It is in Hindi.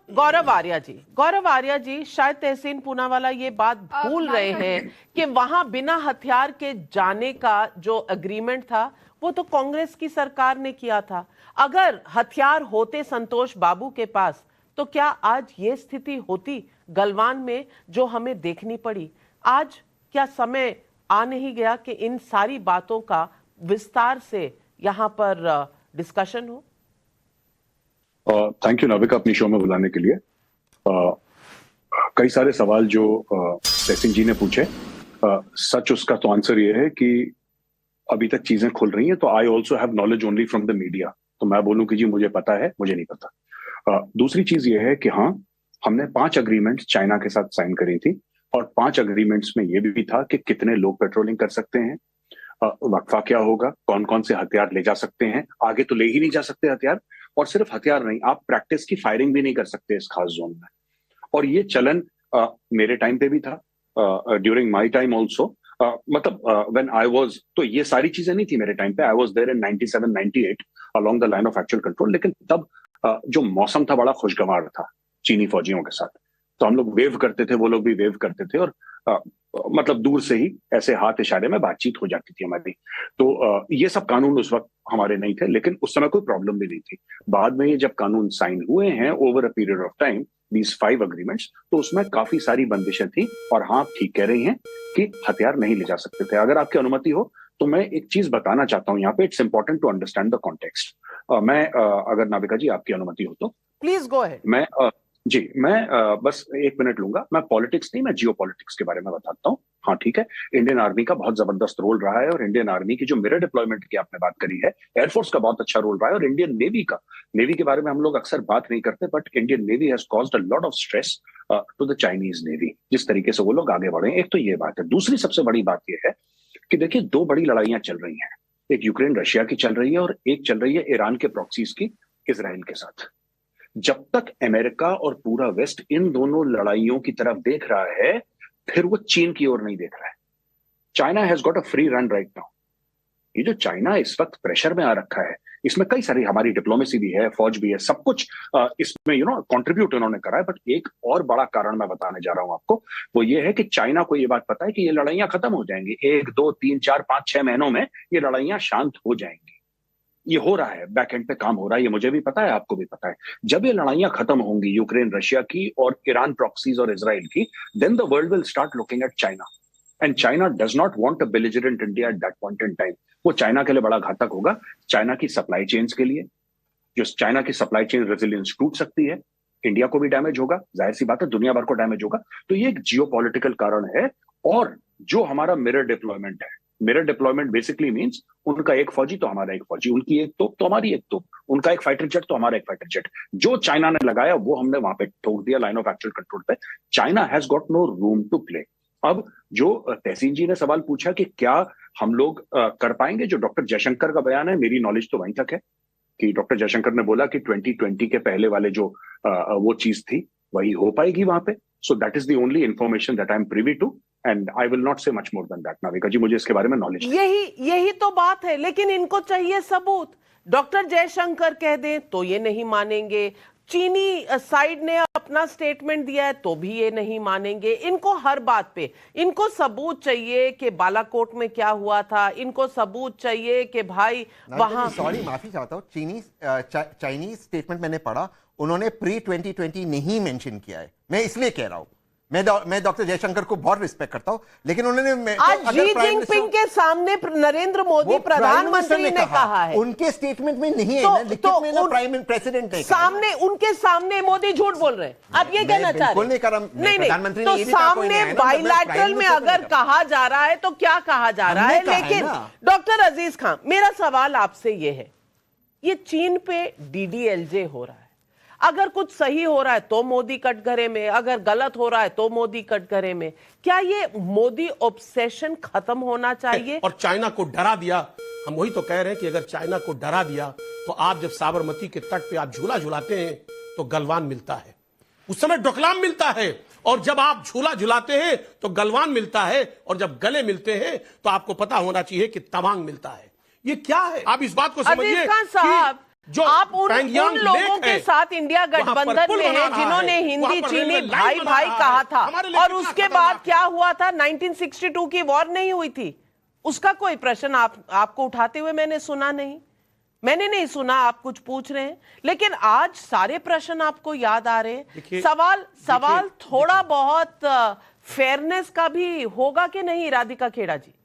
गौरव आर्या जी, शायद तहसीन पूनावाला ये बात भूल रहे हैं कि वहां बिना हथियार के जाने का जो एग्रीमेंट था वो तो कांग्रेस की सरकार ने किया था। अगर हथियार होते संतोष बाबू के पास तो क्या आज ये स्थिति होती गलवान में जो हमें देखनी पड़ी? आज क्या समय आ नहीं गया कि इन सारी बातों का विस्तार से यहां पर डिस्कशन हो? थैंक यू नाविका, अपनी शो में बुलाने के लिए। कई सारे सवाल जो तहसीन जी ने पूछे, सच उसका तो आंसर ये है कि अभी तक चीजें खुल रही हैं, तो I also have knowledge only from the media. तो मैं बोलूं कि जी मुझे पता है, मुझे नहीं पता। दूसरी चीज ये है कि हाँ, हमने 5 अग्रीमेंट चाइना के साथ साइन करी थी, और 5 अग्रीमेंट्स में ये भी था कि कितने लोग पेट्रोलिंग कर सकते हैं, वक्फा क्या होगा, कौन कौन से हथियार ले जा सकते हैं, आगे तो ले ही नहीं जा सकते हथियार, और सिर्फ हथियार नहीं, आप प्रैक्टिस की फायरिंग भी नहीं कर सकते इस खास जोन में। और ये चलन मेरे टाइम पे भी था, ड्यूरिंग माय टाइम आल्सो, मतलब व्हेन आई वाज, तो ये सारी चीजें नहीं थी मेरे टाइम पे। I was there in 97 98 along the line of actual control. लेकिन तब जो मौसम था बड़ा खुशगवार था चीनी फौजियों के साथ, तो हम लोग वेव करते थे, वो लोग भी वेव करते थे, और मतलब दूर से ही ऐसे हाथ इशारे में बातचीत हो जाती थी हमारी। तो ये सब कानून उस वक्त हमारे नहीं थे, लेकिन उस समय कोई प्रॉब्लम भी नहीं थी। बाद में ये जब कानून साइन हुए हैं over a period of time, these 5 agreements, तो उसमें काफी सारी बंदिशें थी। और हाँ, आप ठीक कह रही हैं कि हथियार नहीं ले जा सकते थे। अगर आपकी अनुमति हो तो मैं एक चीज बताना चाहता हूँ यहाँ पे। It's important to understand the context. मैं अगर नाविका जी आपकी अनुमति हो तो प्लीज गो अहेड। मैं बस 1 मिनट लूंगा। मैं पॉलिटिक्स नहीं, मैं जियो पॉलिटिक्स के बारे में बताता हूँ। हाँ ठीक है, इंडियन आर्मी का बहुत जबरदस्त रोल रहा है, और इंडियन आर्मी की जो मिरर डिप्लॉयमेंट की आपने बात करी है, एयरफोर्स का बहुत अच्छा रोल रहा है, और इंडियन नेवी के बारे में हम लोग अक्सर बात नहीं करते, but Indian navy has caused a lot of stress to the Chinese navy, जिस तरीके से वो लोग आगे बढ़े। एक तो ये बात है। दूसरी सबसे बड़ी बात यह है कि देखिए, 2 बड़ी लड़ाइयां चल रही हैं। एक यूक्रेन रशिया की चल रही है, और एक चल रही है ईरान के प्रॉक्सीज की इजराइल के साथ। जब तक अमेरिका और पूरा वेस्ट इन दोनों लड़ाइयों की तरफ देख रहा है, फिर वो चीन की ओर नहीं देख रहा है। China has got a free run right now. ये जो चाइना इस वक्त प्रेशर में आ रखा है, इसमें कई सारी हमारी डिप्लोमेसी भी है, फौज भी है, सब कुछ इसमें कंट्रीब्यूट उन्होंने करा है। बट एक और बड़ा कारण मैं बताने जा रहा हूं आपको, वो ये है कि चाइना को ये बात पता है कि ये लड़ाइयां खत्म हो जाएंगी 1 2 3 4 5 6 महीनों में। ये लड़ाइयां शांत हो जाएंगी। ये हो रहा है, बैक एंड पे काम हो रहा है, ये मुझे भी पता है, आपको भी पता है। जब ये लड़ाइयां खत्म होंगी, यूक्रेन रशिया की और ईरान प्रॉक्सीज और इजराइल की, then the world will start looking at China, and China does not want a belligerent India at that point in time. वो चाइना के लिए बड़ा घातक होगा, चाइना की सप्लाई चेन्स के लिए। जो चाइना की सप्लाई चेन रेजिलियंस टूट सकती है, इंडिया को भी डैमेज होगा, जाहिर सी बात है, दुनिया भर को डैमेज होगा। तो ये एक जियोपॉलिटिकल कारण है। और जो हमारा मिरर डिप्लॉयमेंट है, मिरर डिप्लॉयमेंट बेसिकली मींस उनका एक फौजी तो हमारा एक फौजी, उनकी एक तोप तो हमारी एक तोप, उनका एक फाइटर जेट तो हमारा एक फाइटर जेट। जो चाइना ने लगाया वो हमने वहां पे ठोक दिया लाइन ऑफ एक्चुअल कंट्रोल पे। China has got no room to play. अब जो तहसीन जी ने सवाल पूछा कि क्या हम लोग कर पाएंगे, जो डॉक्टर जयशंकर का बयान है, मेरी नॉलेज तो वहीं तक है कि डॉक्टर जयशंकर ने बोला कि 2020 के पहले वाले जो वो चीज थी वही हो पाएगी वहां पे। So that is the only information that I am privy to, and I will not say much more than that. Navika ji, मुझे इसके बारे में नॉलेज यही तो बात है, लेकिन इनको चाहिए सबूत। डॉक्टर जयशंकर कह दें तो ये नहीं मानेंगे, चीनी साइड ने अपना स्टेटमेंट दिया है तो भी ये नहीं मानेंगे। इनको हर बात पे इनको सबूत चाहिए कि बालाकोट में क्या हुआ था, इनको सबूत चाहिए कि भाई वहां। सॉरी, माफी चाहता हूं, चाइनीज स्टेटमेंट मैंने पढ़ा, उन्होंने प्री 2020 नहीं मेंशन किया है। मैं इसलिए कह रहा हूं, मैं डॉक्टर जयशंकर को बहुत रिस्पेक्ट करता हूं, लेकिन उन्होंने आज शी जिनपिंग के सामने नरेंद्र मोदी प्रधानमंत्री ने कहा है, उनके स्टेटमेंट में नहीं है, लिखित में ना प्राइम प्रेसिडेंट ने सामने, उनके सामने मोदी झूठ बोल रहे हैं। आप ये कहना चाह रहे हैं? नहीं, तो सामने बाइलैटरल में अगर कहा जा रहा है तो क्या कहा जा रहा है? लेकिन डॉक्टर अजीज खान, मेरा सवाल आपसे ये है, ये चीन पे डीडीएलजे हो रहा है, अगर कुछ सही हो रहा है तो मोदी कटघरे में, अगर गलत हो रहा है तो मोदी कटघरे में। क्या ये मोदी ऑब्सेशन खत्म होना चाहिए? और चाइना को डरा दिया। हम वही तो कह रहे हैं कि अगर चाइना को डरा दिया तो आप जब साबरमती के तट पे आप झूला झुलाते हैं तो गलवान मिलता है, उस समय डोकलाम मिलता है, और जब आप झूला झुलाते हैं तो गलवान मिलता है, और जब गले मिलते हैं तो आपको पता होना चाहिए कि तवांग मिलता है। ये क्या है? आप इस बात को समझिए। जो आप उन पैंगयांग लोगों लेक के है, साथ इंडिया वहां पर गठबंधन पुल में बना हैं रहा जिन्होंने है, हिंदी वहां पर चीनी रेलवे लाइन भाई बना भाई रहा कहा है, था, हमारे लिए और कितना उसके खतरनाक बाद है। क्या हुआ था? 1962 की वॉर नहीं हुई थी, उसका कोई प्रश्न आपको उठाते हुए मैंने सुना नहीं। मैंने नहीं सुना आप कुछ पूछ रहे हैं, लेकिन आज सारे प्रश्न आपको याद आ रहे हैं। देखिए, सवाल थोड़ा बहुत फेयरनेस का भी होगा कि नहीं, राधिका खेड़ा जी?